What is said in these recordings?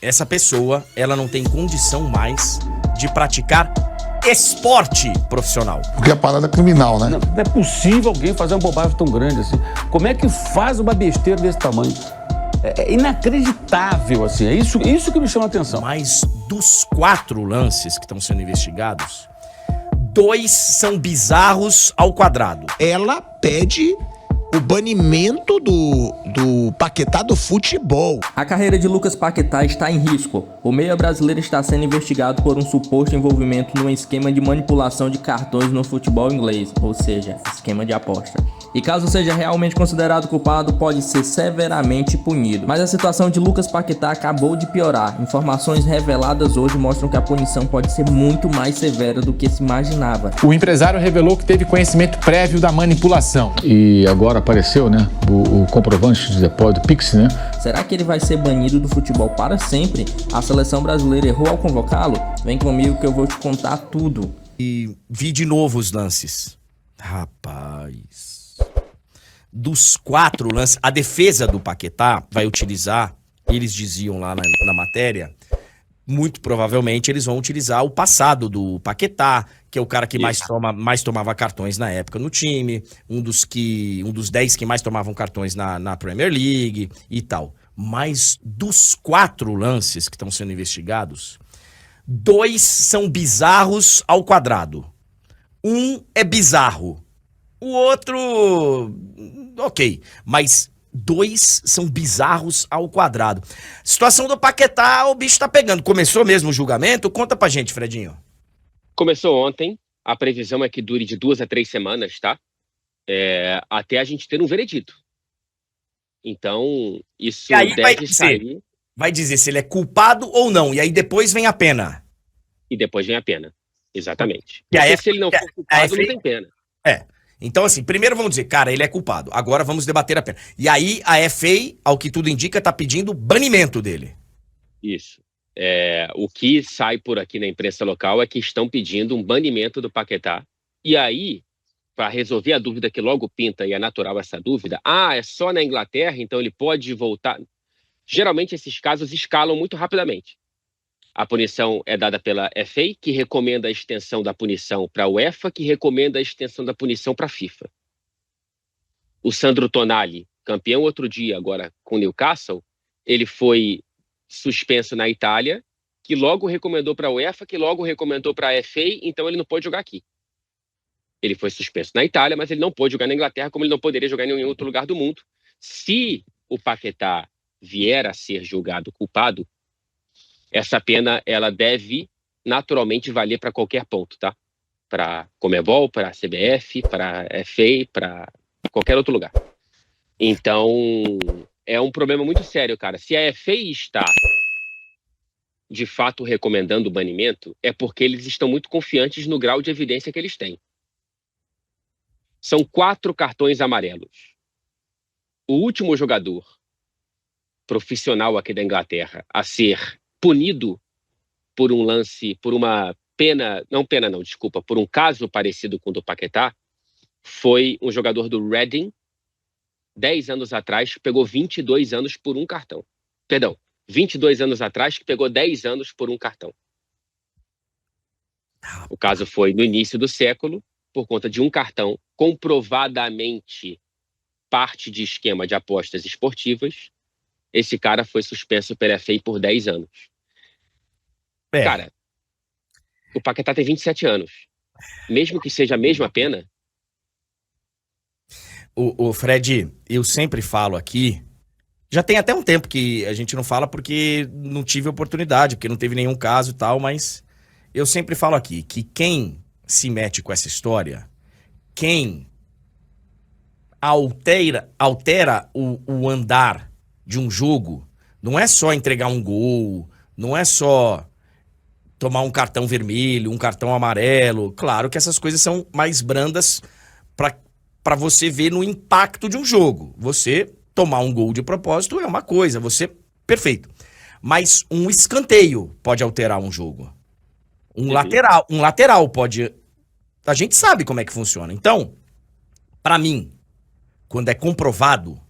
essa pessoa, ela não tem condição mais de praticar esporte profissional. Porque a parada é criminal, né? Não é possível alguém fazer uma bobagem tão grande assim. Como é que faz uma besteira desse tamanho? É inacreditável, assim. É isso que me chama a atenção. Mas dos 4 lances que estão sendo investigados, 2 são bizarros ao quadrado. Ela pede o banimento do Paquetá do futebol. A carreira de Lucas Paquetá está em risco. O meia brasileiro está sendo investigado por um suposto envolvimento num esquema de manipulação de cartões no futebol inglês, ou seja, esquema de aposta. E caso seja realmente considerado culpado, pode ser severamente punido. Mas a situação de Lucas Paquetá acabou de piorar. Informações reveladas hoje mostram que a punição pode ser muito mais severa do que se imaginava. O empresário revelou que teve conhecimento prévio da manipulação. E agora apareceu, né, o comprovante de depósito do Pix, né? Será que ele vai ser banido do futebol para sempre? A seleção brasileira errou ao convocá-lo? Vem comigo que eu vou te contar tudo. E vi de novo os lances. Rapaz. Dos 4 lances, a defesa do Paquetá vai utilizar, eles diziam lá na matéria, muito provavelmente eles vão utilizar o passado do Paquetá, que é o cara que mais tomava cartões na época no time, um dos 10 que mais tomavam cartões na Premier League e tal. Mas dos 4 lances que estão sendo investigados, 2 são bizarros ao quadrado. Um é bizarro. O outro, ok, mas 2 são bizarros ao quadrado. Situação do Paquetá, o bicho tá pegando. Começou mesmo o julgamento? Conta pra gente, Fredinho. Começou ontem, a previsão é que dure de 2 a 3 semanas, tá? Até a gente ter um veredito. Então, isso deve sair. Vai dizer se ele é culpado ou não, e aí depois vem a pena. E depois vem a pena, exatamente. E se ele não for culpado, não tem pena. Então, assim, primeiro vamos dizer, cara, ele é culpado. Agora vamos debater a pena. E aí a FA, ao que tudo indica, tá pedindo banimento dele. Isso. O que sai por aqui na imprensa local é que estão pedindo um banimento do Paquetá. E aí, para resolver a dúvida que logo pinta, e é natural essa dúvida, é só na Inglaterra, então ele pode voltar. Geralmente esses casos escalam muito rapidamente. A punição é dada pela FA, que recomenda a extensão da punição para a UEFA, que recomenda a extensão da punição para a FIFA. O Sandro Tonali, campeão outro dia agora com o Newcastle, ele foi suspenso na Itália, que logo recomendou para a UEFA, que logo recomendou para a FA, então ele não pode jogar aqui. Ele foi suspenso na Itália, mas ele não pôde jogar na Inglaterra, como ele não poderia jogar em nenhum outro lugar do mundo. Se o Paquetá vier a ser julgado culpado, essa pena ela deve naturalmente valer para qualquer ponto, tá? Para Conmebol, para a CBF, para a FA, para qualquer outro lugar. Então, é um problema muito sério, cara. Se a FA está, de fato, recomendando o banimento, é porque eles estão muito confiantes no grau de evidência que eles têm. São 4 cartões amarelos. O último jogador profissional aqui da Inglaterra a ser punido por um lance, por uma por um caso parecido com o do Paquetá, foi um jogador do Reading, 10 anos atrás, que pegou 22 anos por um cartão. Perdão, 22 anos atrás, que pegou 10 anos por um cartão. O caso foi no início do século, por conta de um cartão, comprovadamente parte de esquema de apostas esportivas. Esse cara foi suspenso pela FA por 10 anos. Cara, o Paquetá tem 27 anos. Mesmo que seja a mesma pena... O Fred, eu sempre falo aqui, já tem até um tempo que a gente não fala porque não tive oportunidade, porque não teve nenhum caso e tal, mas eu sempre falo aqui que quem se mete com essa história, quem altera o andar de um jogo, não é só entregar um gol, não é só tomar um cartão vermelho, um cartão amarelo. Claro que essas coisas são mais brandas para você ver no impacto de um jogo. Você tomar um gol de propósito é uma coisa, perfeito. Mas um escanteio pode alterar um jogo. Um lateral pode... A gente sabe como é que funciona. Então, para mim, quando é comprovado,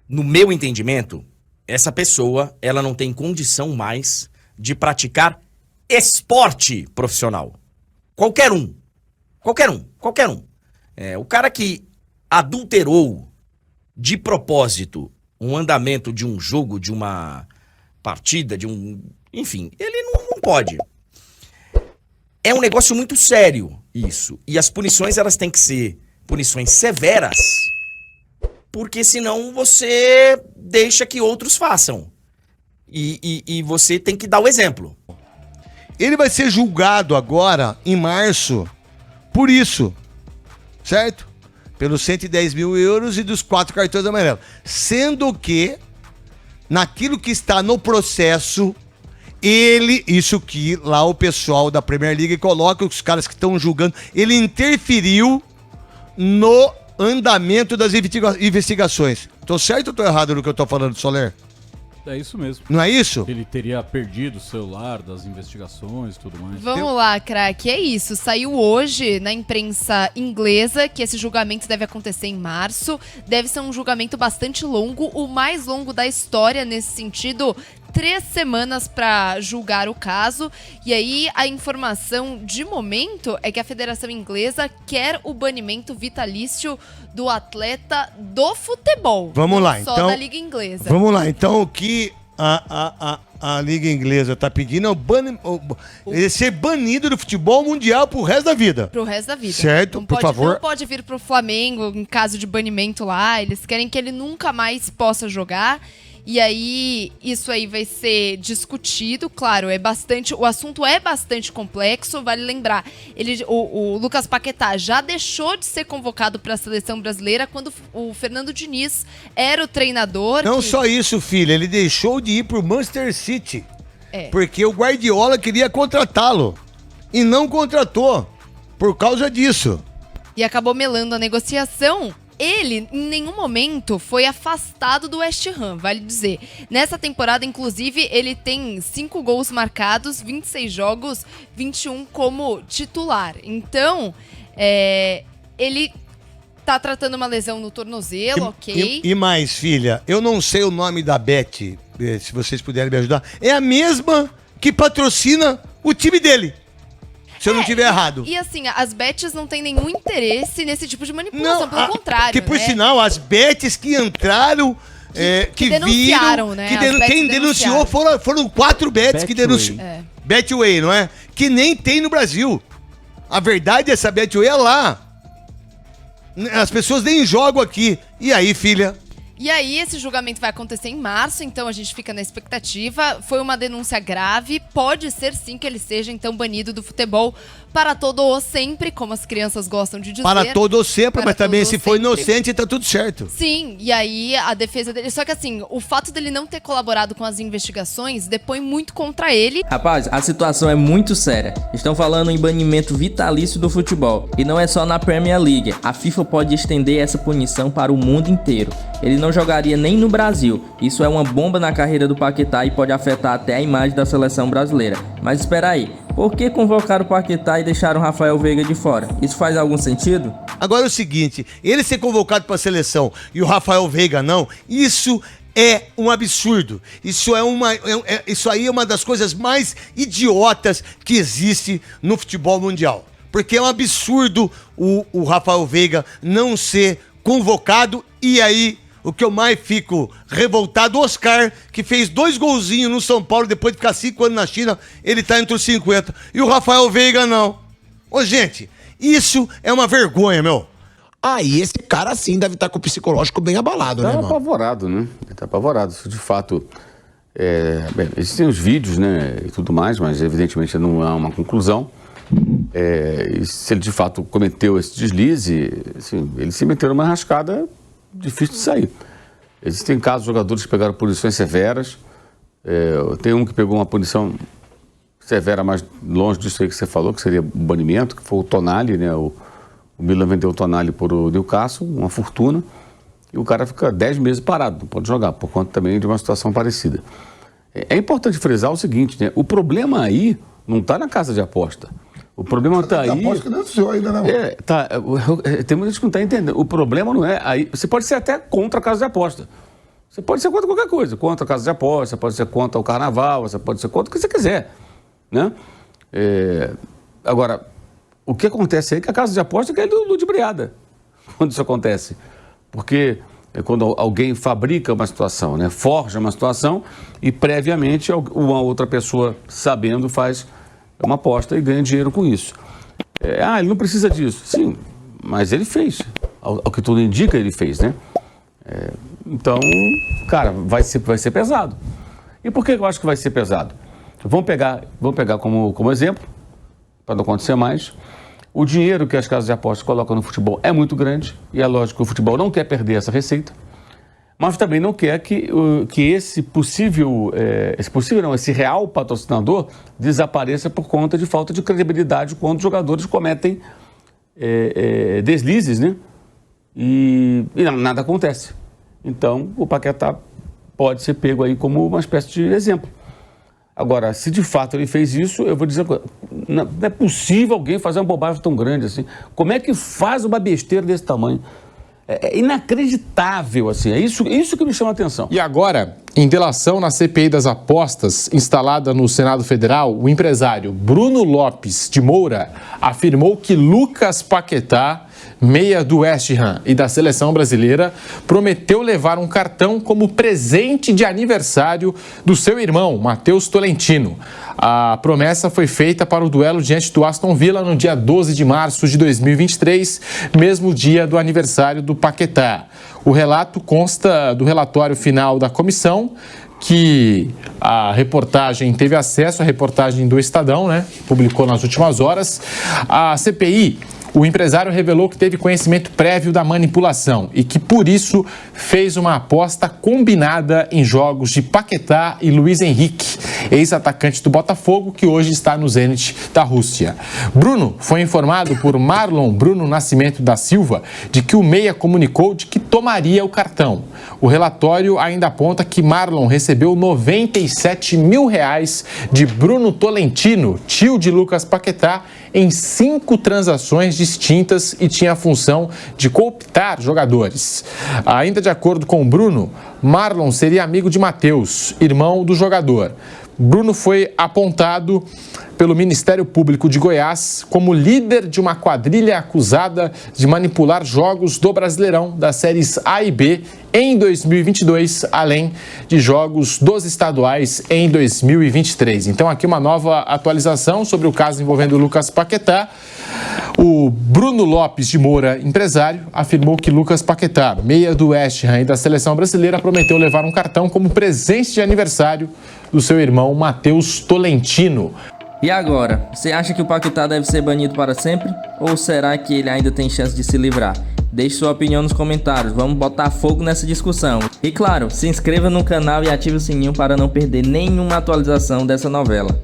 no meu entendimento, essa pessoa, ela não tem condição mais de praticar esporte profissional. Qualquer um. O cara que adulterou de propósito um andamento de um jogo, de uma partida, enfim, ele não pode. É um negócio muito sério isso. E as punições, elas têm que ser punições severas, porque senão você deixa que outros façam. E você tem que dar o exemplo. Ele vai ser julgado agora, em março, por isso, certo? Pelos 110 mil euros e dos 4 cartões amarelos. Sendo que, naquilo que está no processo, isso que lá o pessoal da Premier League coloca, os caras que estão julgando, ele interferiu no andamento das investigações. Tô certo ou tô errado no que eu tô falando, Soler? É isso mesmo. Não é isso? Ele teria perdido o celular das investigações e tudo mais. Vamos lá, craque. É isso. Saiu hoje na imprensa inglesa que esse julgamento deve acontecer em março. Deve ser um julgamento bastante longo, o mais longo da história nesse sentido. 3 semanas para julgar o caso. E aí a informação de momento é que a Federação Inglesa quer o banimento vitalício do atleta do futebol. Vamos lá, só então. da Liga Inglesa. Vamos lá, então o que a Liga Inglesa tá pedindo é ele ser banido do futebol mundial pro resto da vida. Pro resto da vida. Certo, por favor. Não pode vir pro Flamengo em caso de banimento lá. Eles querem que ele nunca mais possa jogar. E aí, isso aí vai ser discutido, claro, o assunto é bastante complexo, vale lembrar, o Lucas Paquetá já deixou de ser convocado para a seleção brasileira quando o Fernando Diniz era o treinador. Não só isso, filha, ele deixou de ir pro Manchester City, porque o Guardiola queria contratá-lo e não contratou por causa disso. E acabou melando a negociação. Ele, em nenhum momento, foi afastado do West Ham, vale dizer. Nessa temporada, inclusive, ele tem 5 gols marcados, 26 jogos, 21 como titular. Então, ele tá tratando uma lesão no tornozelo, ok. E mais, filha, eu não sei o nome da Bet, se vocês puderem me ajudar. É a mesma que patrocina o time dele. Se eu não estiver errado. E assim, as bets não têm nenhum interesse nesse tipo de manipulação, pelo contrário. Que por sinal, as bets que entraram, que denunciaram, viram, né? Quem denunciou foram 4 bets que denunciaram. Betway, não é? Que nem tem no Brasil. A verdade é essa Betway é lá. As pessoas nem jogam aqui. E aí, filha? E aí, esse julgamento vai acontecer em março, então a gente fica na expectativa. Foi uma denúncia grave, pode ser sim que ele seja então banido do futebol para todo ou sempre, como as crianças gostam de dizer. Para todo ou sempre, mas também se for inocente, tá tudo certo. Sim, e aí a defesa dele... Só que assim, o fato dele não ter colaborado com as investigações depõe muito contra ele. Rapaz, a situação é muito séria. Estão falando em banimento vitalício do futebol. E não é só na Premier League. A FIFA pode estender essa punição para o mundo inteiro. Ele não jogaria nem no Brasil. Isso é uma bomba na carreira do Paquetá e pode afetar até a imagem da seleção brasileira. Mas espera aí, por que convocaram o Paquetá e deixaram o Rafael Veiga de fora? Isso faz algum sentido? Agora é o seguinte, ele ser convocado para a seleção e o Rafael Veiga não, isso é um absurdo. Isso aí é uma das coisas mais idiotas que existe no futebol mundial. Porque é um absurdo o Rafael Veiga não ser convocado. E aí, o que eu mais fico revoltado, o Oscar, que fez 2 golzinhos no São Paulo, depois de ficar 5 anos na China, ele tá entre os 50. E o Rafael Veiga não. Ô, gente, isso é uma vergonha, meu. E esse cara sim deve estar com o psicológico bem abalado, né, Tá irmão? apavorado, né? Ele tá apavorado. Isso, de fato, bem, existem os vídeos, né, e tudo mais, mas evidentemente não há uma conclusão. E se ele de fato cometeu esse deslize, assim, ele se meteu numa rascada difícil de sair. Existem casos de jogadores que pegaram punições severas. Tem um que pegou uma punição severa, mais longe disso aí que você falou, que seria o banimento, que foi o Tonali, né? O Milan vendeu o Tonali por o Newcastle, uma fortuna, e o cara fica 10 meses parado, não pode jogar, por conta também de uma situação parecida. É importante frisar o seguinte, né? O problema aí não está na casa de aposta. O problema está aí... Aposta que denunciou ainda, não. Tem muita gente que não está entendendo. O problema não é... Aí, você pode ser até contra a casa de aposta. Você pode ser contra qualquer coisa, contra a casa de aposta, pode ser contra o carnaval, você pode ser contra o que você quiser, né? Agora, o que acontece aí é que a casa de aposta quer ludibriada quando isso acontece. Porque é quando alguém fabrica uma situação, né? Forja uma situação e previamente uma outra pessoa, sabendo, faz uma aposta e ganha dinheiro com isso. Ele não precisa disso. Sim, mas ele fez. Ao que tudo indica, ele fez, né? Então, cara, vai ser pesado. E por que eu acho que vai ser pesado? Vamos pegar como exemplo, para não acontecer mais. O dinheiro que as casas de apostas colocam no futebol é muito grande, e é lógico que o futebol não quer perder essa receita, mas também não quer que esse real patrocinador desapareça por conta de falta de credibilidade quando os jogadores cometem deslizes, né? E nada acontece. Então, o Paquetá pode ser pego aí como uma espécie de exemplo. Agora, se de fato ele fez isso, eu vou dizer, não é possível alguém fazer uma bobagem tão grande assim. Como é que faz uma besteira desse tamanho? É inacreditável, assim. É isso que me chama a atenção. E agora, em delação na CPI das apostas instalada no Senado Federal, o empresário Bruno Lopes de Moura afirmou que Lucas Paquetá, meia do West Ham e da seleção brasileira, prometeu levar um cartão como presente de aniversário do seu irmão, Matheus Tolentino. A promessa foi feita para o duelo diante do Aston Villa no dia 12 de março de 2023, mesmo dia do aniversário do Paquetá. O relato consta do relatório final da comissão, que a reportagem teve acesso, à reportagem do Estadão, né? Publicou nas últimas horas. A CPI, o empresário revelou que teve conhecimento prévio da manipulação e que, por isso, fez uma aposta combinada em jogos de Paquetá e Luiz Henrique, ex-atacante do Botafogo, que hoje está no Zenit da Rússia. Bruno foi informado por Marlon Bruno Nascimento da Silva de que o meia comunicou de que tomaria o cartão. O relatório ainda aponta que Marlon recebeu R$97 mil de Bruno Tolentino, tio de Lucas Paquetá, em 5 transações distintas e tinha a função de cooptar jogadores. Ainda de acordo com o Bruno, Marlon seria amigo de Matheus, irmão do jogador. Bruno foi apontado pelo Ministério Público de Goiás como líder de uma quadrilha acusada de manipular jogos do Brasileirão das séries A e B em 2022, além de jogos dos estaduais em 2023. Então aqui uma nova atualização sobre o caso envolvendo o Lucas Paquetá. O Bruno Lopes de Moura, empresário, afirmou que Lucas Paquetá, meia do West Ham e da seleção brasileira, prometeu levar um cartão como presente de aniversário do seu irmão Matheus Tolentino. E agora, você acha que o Paquetá deve ser banido para sempre? Ou será que ele ainda tem chance de se livrar? Deixe sua opinião nos comentários, vamos botar fogo nessa discussão. E claro, se inscreva no canal e ative o sininho para não perder nenhuma atualização dessa novela.